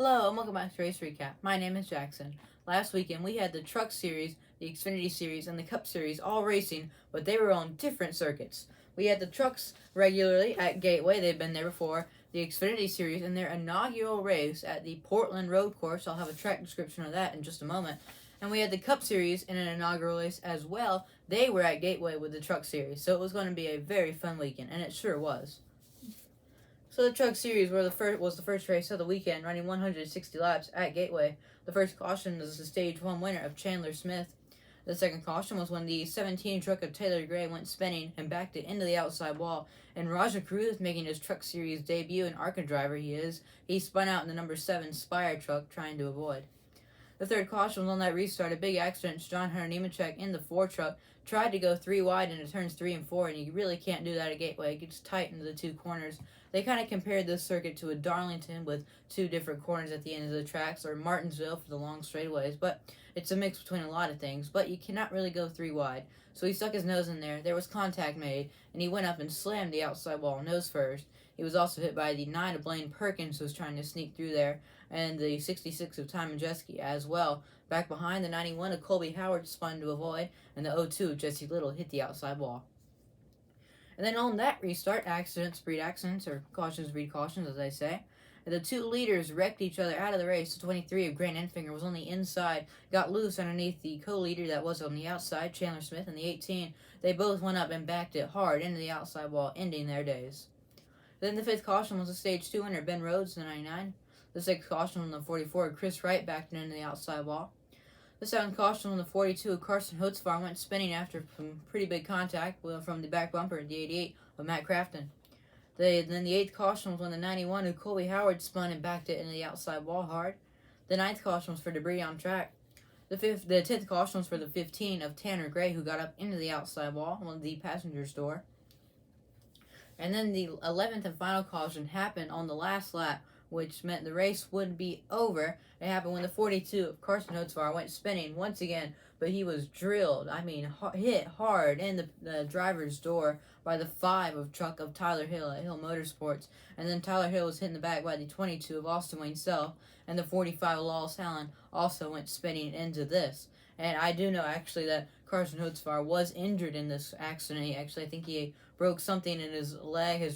Hello and welcome back to Race Recap. My name is Jackson. Last weekend we had the Truck Series, the Xfinity Series, and the Cup Series all racing, but they were on different circuits. We had the trucks regularly at Gateway, they've been there before, the Xfinity Series in their inaugural race at the Portland Road Course. I'll have a track description of that in just a moment. And we had the Cup Series in an inaugural race as well. They were at Gateway with the Truck Series, so it was going to be a very fun weekend, and it sure was. So the Truck Series was the first race of the weekend, running 160 laps at Gateway. The first caution was the Stage 1 winner of Chandler Smith. The second caution was when the 17 truck of Taylor Gray went spinning and backed it into the outside wall. And Raja Cruz, making his Truck Series debut, an ARCA driver he spun out in the number 7 Spire truck, trying to avoid. The third caution was on that restart. A big accident. John Hunter Nemechek in the 4 truck tried to go 3 wide into turns 3 and 4, and you really can't do that at Gateway. It gets tight into the 2 corners. They kind of compared this circuit to a Darlington with 2 different corners at the end of the tracks, or Martinsville for the long straightaways, but it's a mix between a lot of things, but you cannot really go 3 wide. So he stuck his nose in there. There was contact made, and he went up and slammed the outside wall nose first. He was also hit by the 9 of Blaine Perkins, who was trying to sneak through there, and the 66 of Ty Majeski as well. Back behind, the 91 of Colby Howard spun to avoid, and the 02 of Jesse Little hit the outside wall. And then on that restart, accidents breed accidents, or cautions breed cautions, as I say. And the 2 leaders wrecked each other out of the race. The 23 of Grant Enfinger was on the inside, got loose underneath the co-leader that was on the outside, Chandler Smith, and the 18. They both went up and backed it hard into the outside wall, ending their days. Then the 5th caution was the Stage 2 winner, Ben Rhodes, the 99. The 6th caution on the 44, Chris Wright backed it into the outside wall. The 7th caution on the 42, Carson Hotzvar went spinning after some pretty big contact from the back bumper, the 88 of Matt Crafton. Then the 8th caution was when the 91 of Colby Howard spun and backed it into the outside wall hard. The 9th caution was for debris on track. The 10th caution was for the 15 of Tanner Gray, who got up into the outside wall on the passenger's door. And then the 11th and final caution happened on the last lap, which meant the race would be over. It happened when the 42 of Carson Hotzvar went spinning once again, but he was drilled, hit hard in the driver's door by the 5 of truck of Tyler Hill at Hill Motorsports. And then Tyler Hill was hit in the back by the 22 of Austin Wayne Self, and the 45 of Lawless Allen also went spinning into this. And I do know, actually, that Carson Hotzvar was injured in this accident. I think he broke something in his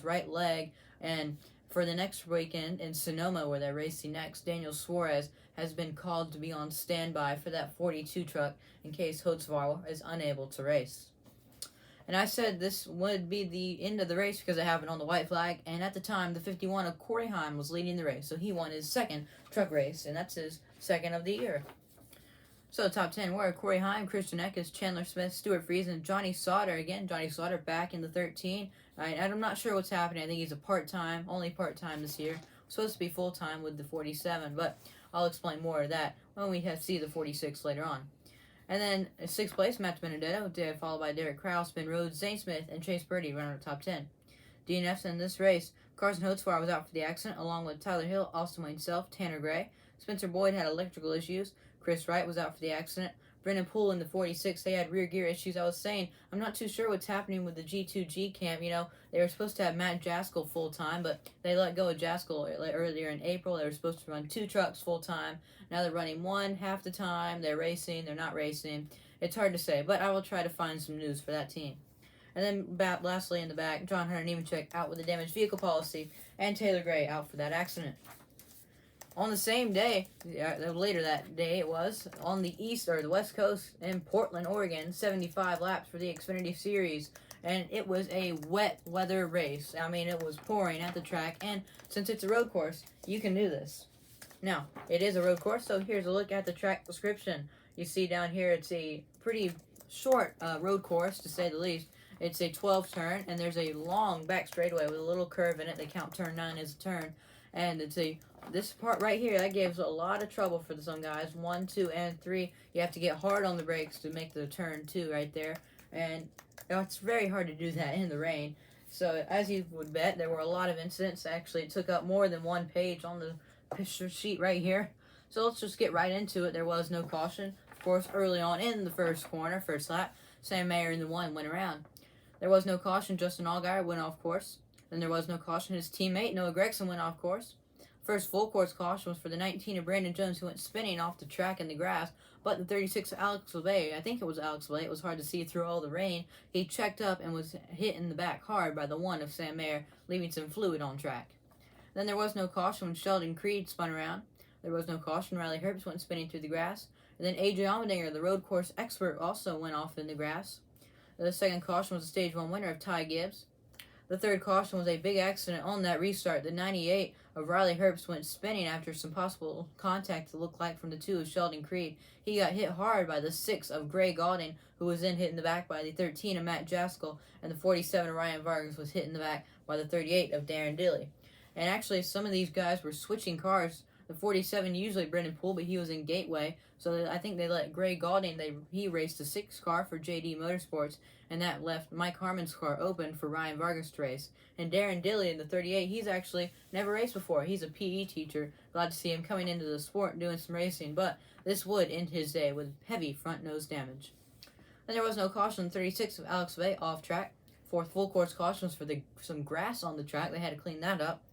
right leg, and for the next weekend in Sonoma, where they're racing next, Daniel Suarez has been called to be on standby for that 42 truck in case Hotzvar is unable to race. And I said this would be the end of the race because it happened on the white flag, and at the time, the 51 of Corey Heim was leading the race, so he won his 2nd truck race, and that's his 2nd of the year. So the top 10 were Corey Heim, Christian Eckes, Chandler Smith, Stuart Friesen, Johnny Sauter. Again, Johnny Sauter back in the 13. I'm not sure what's happening. I think he's only part-time this year. Supposed to be full-time with the 47, but I'll explain more of that when we see the 46 later on. And then 6th place, Matt Benedetto, followed by Derek Kraus, Ben Rhodes, Zane Smith, and Chase Birdie running up top 10. DNFs in this race, Carson Hotzvar was out for the accident, along with Tyler Hill, Austin Wayne Self, Tanner Gray. Spencer Boyd had electrical issues. Chris Wright was out for the accident. Brendan Poole in the 46, they had rear gear issues. I was saying, I'm not too sure what's happening with the G2G camp. They were supposed to have Matt Jaskell full-time, but they let go of Jaskell earlier in April. They were supposed to run 2 trucks full-time. Now they're running 1 half the time. They're racing. They're not racing. It's hard to say, but I will try to find some news for that team. And then lastly in the back, John Hunter Nemechek out with a damaged vehicle policy, and Taylor Gray out for that accident. On the same day, later that day it was, on the west coast in Portland, Oregon, 75 laps for the Xfinity Series, and it was a wet weather race. It was pouring at the track, and since it's a road course, you can do this. Now, it is a road course, so here's a look at the track description. You see down here, it's a pretty short road course, to say the least. It's a 12 turn, and there's a long back straightaway with a little curve in it. They count turn 9 as a turn, and this part right here, that gives a lot of trouble for some guys. 1, 2, and 3. You have to get hard on the brakes to make the turn 2 right there. And it's very hard to do that in the rain. So as you would bet, there were a lot of incidents. Actually, it took up more than 1 page on the picture sheet right here. So let's just get right into it. There was no caution. Of course, early on in the first lap, Sam Mayer in the 1 went around. There was no caution. Justin Allgaier went off course. Then there was no caution. His teammate, Noah Gregson, went off course. First full course caution was for the 19 of Brandon Jones, who went spinning off the track in the grass, but the 36 of Alex LeVay, I think it was Alex LeVay, it was hard to see through all the rain, he checked up and was hit in the back hard by the 1 of Sam Mayer, leaving some fluid on track. Then there was no caution when Sheldon Creed spun around. There was no caution. Riley Herbst went spinning through the grass. And then A.J. Allmendinger, the road course expert, also went off in the grass. The second caution was the Stage 1 winner of Ty Gibbs. The third caution was a big accident on that restart. The 98 of Riley Herbst went spinning after some possible contact to look like from the 2 of Sheldon Creed. He got hit hard by the 6 of Gray Gaulding, who was then hit in the back by the 13 of Matt Jaskell, and the 47 of Ryan Vargas was hit in the back by the 38 of Darren Dilley. And actually, some of these guys were switching cars. The 47 usually Brendan Poole, but he was in Gateway, so I think they let Gray Gaulding, he raced the 6 car for JD Motorsports, and that left Mike Harmon's car open for Ryan Vargas to race. And Darren Dilley in the 38, he's actually never raced before. He's a PE teacher. Glad to see him coming into the sport and doing some racing, but this would end his day with heavy front nose damage. Then there was no caution on 36 of Alex Bay off track. Fourth full course caution was for some grass on the track. They had to clean that up.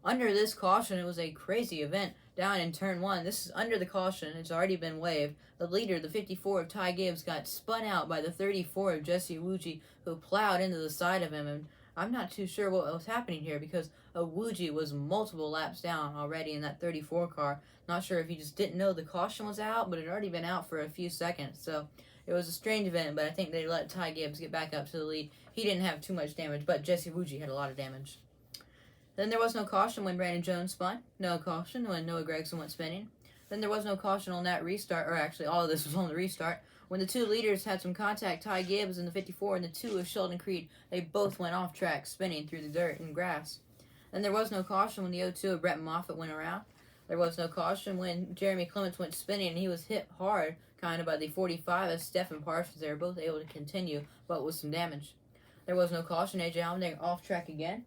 Under this caution, it was a crazy event down in turn 1. This is under the caution. It's already been waived. The leader, the 54 of Ty Gibbs, got spun out by the 34 of Jesse Iwuji, who plowed into the side of him. And I'm not too sure what was happening here because Iwuji was multiple laps down already in that 34 car. Not sure if he just didn't know the caution was out, but it had already been out for a few seconds. So it was a strange event, but I think they let Ty Gibbs get back up to the lead. He didn't have too much damage, but Jesse Iwuji had a lot of damage. Then there was no caution when Brandon Jones spun. No caution when Noah Gragson went spinning. Then there was no caution on that restart, or actually all of this was on the restart. When the 2 leaders had some contact, Ty Gibbs in the 54 and the 2 of Sheldon Creed, they both went off track, spinning through the dirt and grass. Then there was no caution when the 02 of Brett Moffitt went around. There was no caution when Jeremy Clements went spinning, and he was hit hard, kind of by the 45 of Stephen Parsons. They were both able to continue, but with some damage. There was no caution. A.J. Allmendinger off track again.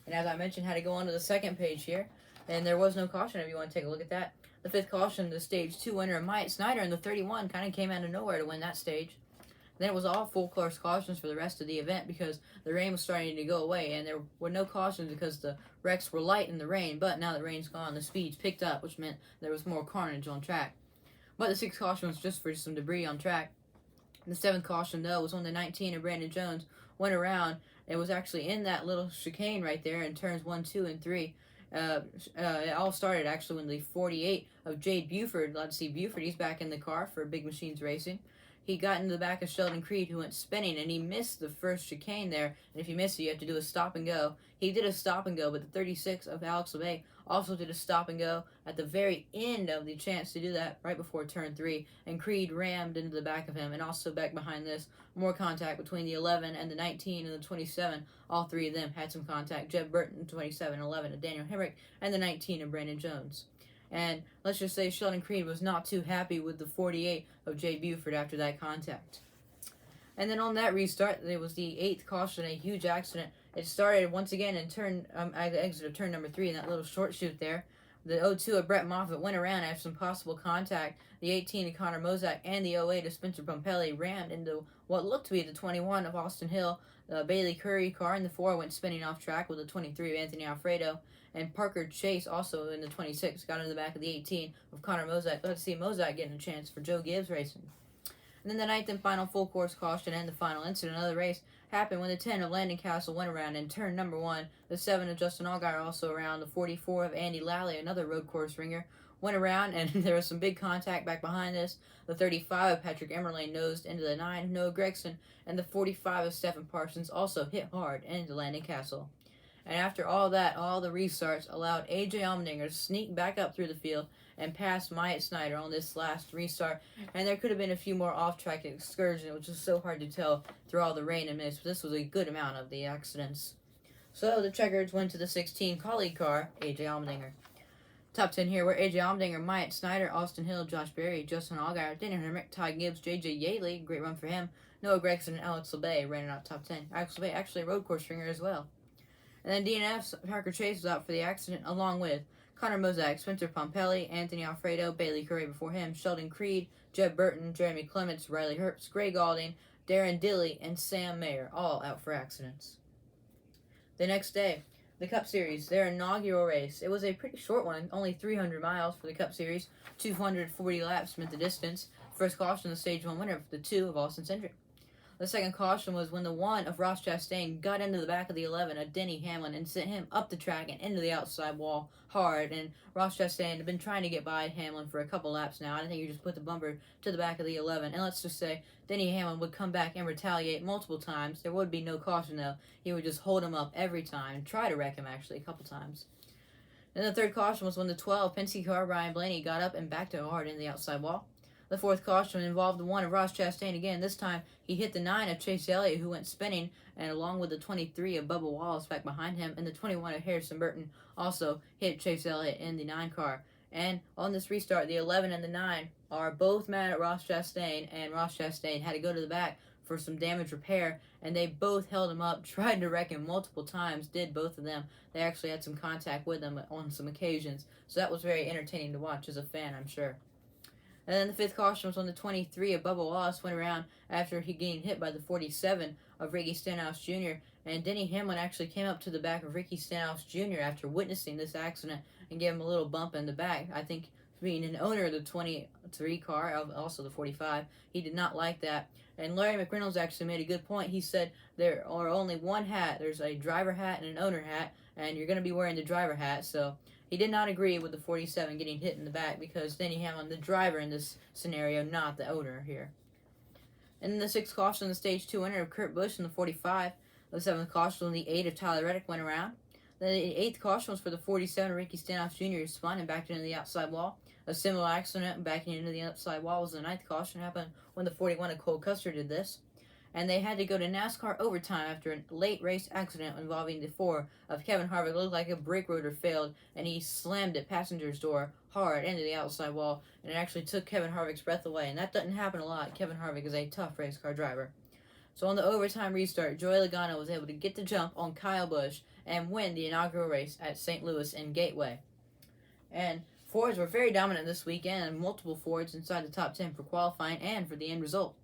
And as I mentioned, had to go on to the second page here. And there was no caution if you want to take a look at that. The 5th caution, the Stage 2 winner, Myatt Snyder, in the 31, kind of came out of nowhere to win that stage. Then it was all full course cautions for the rest of the event because the rain was starting to go away. And there were no cautions because the wrecks were light in the rain. But now the rain's gone, the speeds picked up, which meant there was more carnage on track. But the 6th caution was just for some debris on track. The 7th caution, though, was on the 19 of Brandon Jones, went around. It was actually in that little chicane right there in turns 1, 2, and 3. It all started actually when the 48 of Jade Buford, glad to see Buford, he's back in the car for Big Machines Racing. He got into the back of Sheldon Creed, who went spinning, and he missed the first chicane there. And if you miss it, you have to do a stop and go. He did a stop and go, but the 36 of Alex LeVay also did a stop and go at the very end of the chance to do that, right before turn 3. And Creed rammed into the back of him, and also back behind this, more contact between the 11 and the 19 and the 27. All 3 of them had some contact. Jeb Burton, 27, 11 of Daniel Hemrick, and the 19 of Brandon Jones. And let's just say Sheldon Creed was not too happy with the 48 of Jay Buford after that contact. And then on that restart, there was the 8th caution, a huge accident. It started once again in exit of turn number 3 in that little short chute there. The 02 of Brett Moffitt went around after some possible contact. The 18 of Connor Mozak and the 08 of Spencer Pompelli rammed into what looked to be the 21 of Austin Hill. The Bailey Curry car in the 4 went spinning off track with the 23 of Anthony Alfredo. And Parker Chase, also in the 26, got into the back of the 18 of Connor Mozak. Let's see Mozak getting a chance for Joe Gibbs Racing. And then the 9th and final full course caution and the final incident of the race happened when the 10 of Landon Castle went around in turn number 1. The 7 of Justin Allgaier also around. The 44 of Andy Lally, another road course ringer, went around, and there was some big contact back behind this. The 35 of Patrick Emerlane nosed into the 9 of Noah Gregson, and the 45 of Stephen Parsons also hit hard into Landon Castle. And after all that, all the restarts allowed A.J. Allmendinger to sneak back up through the field and pass Myatt Snyder on this last restart. And there could have been a few more off-track excursions, which is so hard to tell through all the rain and mist. But this was a good amount of the accidents. So the checkers went to the 16 colleague car, A.J. Allmendinger. Top 10 here were A.J. Allmendinger, Myatt Snyder, Austin Hill, Josh Berry, Justin Allgaier, Daniel Hemrick, Ty Gibbs, J.J. Yaley, great run for him, Noah Gregson, and Alex LeBay ran out top 10. Alex LeBay actually a road course ringer as well. And then DNF's Parker Chase was out for the accident, along with Connor Mozak, Spencer Pompelli, Anthony Alfredo, Bailey Curry before him, Sheldon Creed, Jeb Burton, Jeremy Clements, Riley Herbst, Gray Gaulding, Darren Dilley, and Sam Mayer, all out for accidents. The next day, The Cup Series, their inaugural race. It was a pretty short one, only 300 miles for the Cup Series. 240 laps meant the distance. First caution, the Stage 1 winner for the 2 of Austin Cindric. The second caution was when the 1 of Ross Chastain got into the back of the 11 of Denny Hamlin and sent him up the track and into the outside wall hard. And Ross Chastain had been trying to get by Hamlin for a couple laps now. I think he just put the bumper to the back of the 11. And let's just say Denny Hamlin would come back and retaliate multiple times. There would be no caution though. He would just hold him up every time and try to wreck him actually a couple times. Then the third caution was when the 12 Penske car Ryan Blaney got up and backed him hard in the outside wall. The fourth caution involved the 1 of Ross Chastain again. This time, he hit the 9 of Chase Elliott, who went spinning, and along with the 23 of Bubba Wallace back behind him, and the 21 of Harrison Burton also hit Chase Elliott in the 9 car. And on this restart, the 11 and the 9 are both mad at Ross Chastain, and Ross Chastain had to go to the back for some damage repair, and they both held him up, tried to wreck him multiple times, did both of them. They actually had some contact with him on some occasions, so that was very entertaining to watch as a fan, I'm sure. And then the fifth caution was when the 23 of Bubba Wallace went around after he getting hit by the 47 of Ricky Stenhouse Jr. And Denny Hamlin actually came up to the back of Ricky Stenhouse Jr. after witnessing this accident and gave him a little bump in the back. I think being an owner of the 23 car, also the 45, he did not like that. And Larry McReynolds actually made a good point. He said there are only one hat. There's a driver hat and an owner hat, and you're going to be wearing the driver hat, so he did not agree with the 47 getting hit in the back because Denny Hamlin, the driver in this scenario, not the owner here. And then the sixth caution, the Stage 2 winner of Kurt Busch in the 45. The seventh caution, when the 8 of Tyler Reddick went around. Then the eighth caution was for the 47 of Ricky Stenhouse Jr. who spun and backed into the outside wall. A similar accident backing into the outside wall was the ninth caution. Happened when the 41 of Cole Custer did this. And they had to go to NASCAR overtime after a late race accident involving the 4 of Kevin Harvick. It looked like a brake rotor failed, and he slammed the passenger's door hard into the outside wall, and it actually took Kevin Harvick's breath away, and that doesn't happen a lot. Kevin Harvick is a tough race car driver. So on the overtime restart, Joey Logano was able to get the jump on Kyle Busch and win the inaugural race at St. Louis and Gateway. And Fords were very dominant this weekend, and multiple Fords inside the top 10 for qualifying and for the end result.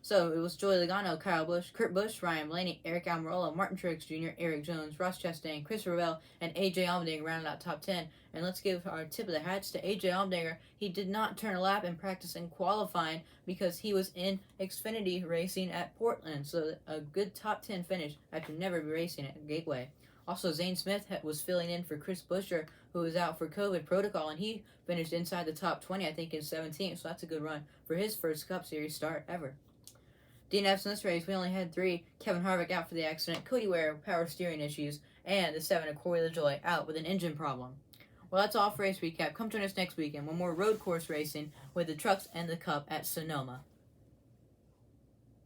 So it was Joey Logano, Kyle Busch, Kurt Busch, Ryan Blaney, Eric Almirola, Martin Truex Jr., Eric Jones, Ross Chastain, Christopher Bell, and A.J. Allmendinger rounded out top 10. And let's give our tip of the hats to A.J. Allmendinger. He did not turn a lap in practice and qualifying because he was in Xfinity racing at Portland. So a good top 10 finish after never racing at Gateway. Also, Zane Smith was filling in for Chris Buescher, who was out for COVID protocol, and he finished inside the top 20, I think, in 17th. So that's a good run for his first Cup Series start ever. DNFs in this race, we only had 3. Kevin Harvick out for the accident, Cody Ware, power steering issues, and the 7 of Corey LaJoie out with an engine problem. Well, that's all for race recap. Come join us next weekend when more road course racing with the trucks and the Cup at Sonoma.